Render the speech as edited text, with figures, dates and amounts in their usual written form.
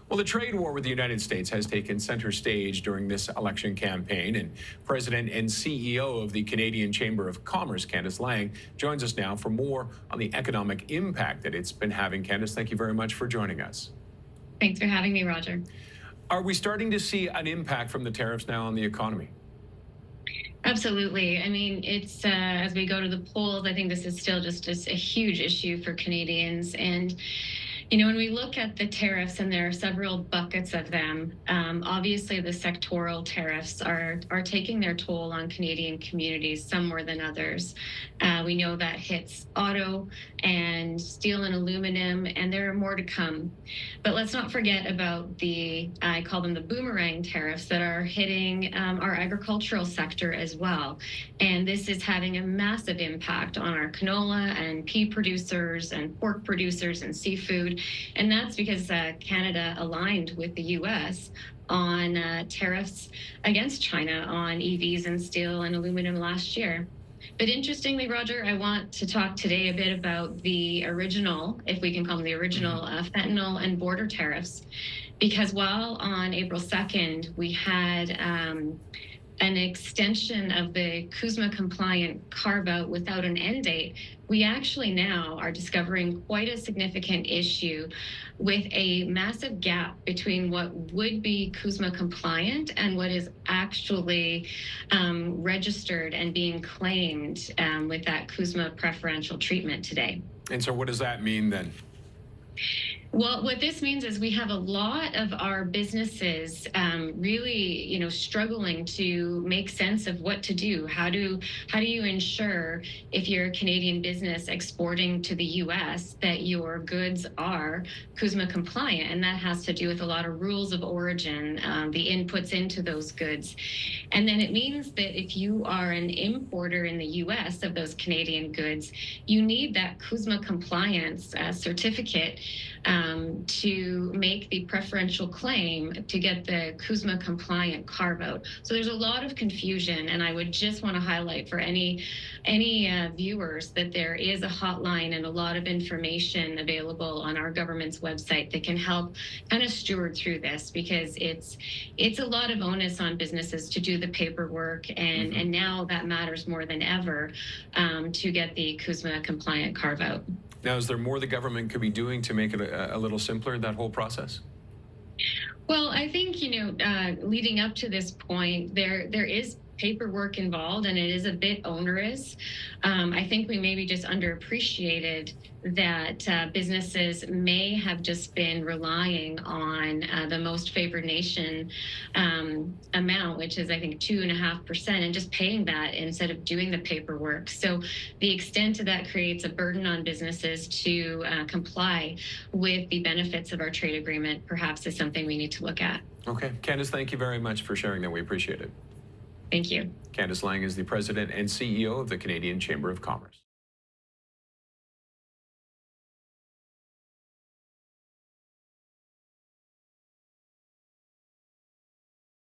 Well, the trade war with the United States has taken center stage during this election campaign, and President and CEO of the Canadian Chamber of Commerce, Candace Laing, joins us now for more on the economic impact that it's been having. Candace, thank you very much for joining us. Thanks for having me, Roger. Are we starting to see an impact from the tariffs now on the economy? Absolutely. I mean, it's as we go to the polls, I think this is still just a huge issue for Canadians. And when we look at the tariffs, and there are several buckets of them, obviously the sectoral tariffs are taking their toll on Canadian communities, some more than others. We know that hits auto and steel and aluminum, and there are more to come. But let's not forget about I call them the Boomerang tariffs that are hitting our agricultural sector as well. And this is having a massive impact on our canola and pea producers and pork producers and seafood. And that's because Canada aligned with the U.S. on tariffs against China on EVs and steel and aluminum last year. But interestingly, Roger, I want to talk today a bit about the original, if we can call them the original, fentanyl and border tariffs. Because while on April 2nd, we had an extension of the CUSMA compliant carve out without an end date, we actually now are discovering quite a significant issue with a massive gap between what would be CUSMA compliant and what is actually registered and being claimed with that CUSMA preferential treatment today. And so what does that mean then? Well, what this means is we have a lot of our businesses really, struggling to make sense of what to do. How do you ensure, if you're a Canadian business exporting to the U.S., that your goods are CUSMA compliant? And that has to do with a lot of rules of origin, the inputs into those goods. And then it means that if you are an importer in the U.S. of those Canadian goods, you need that CUSMA compliance certificate to make the preferential claim to get the CUSMA compliant carve out. So there's a lot of confusion, and I would just want to highlight for any viewers that there is a hotline and a lot of information available on our government's website that can help kind of steward through this, because it's a lot of onus on businesses to do the paperwork, and now that matters more than ever to get the CUSMA compliant carve out. Now, is there more the government could be doing to make it a little simpler, that whole process? Well, I think, leading up to this point, there is paperwork involved, and it is a bit onerous. I think we maybe just underappreciated that businesses may have just been relying on the most favored nation amount, which is, I think, 2.5%, and just paying that instead of doing the paperwork. So the extent of that creates a burden on businesses to comply with the benefits of our trade agreement, perhaps, is something we need to look at. Okay. Candace, thank you very much for sharing that. We appreciate it. Thank you. Candace Laing is the President and CEO of the Canadian Chamber of Commerce.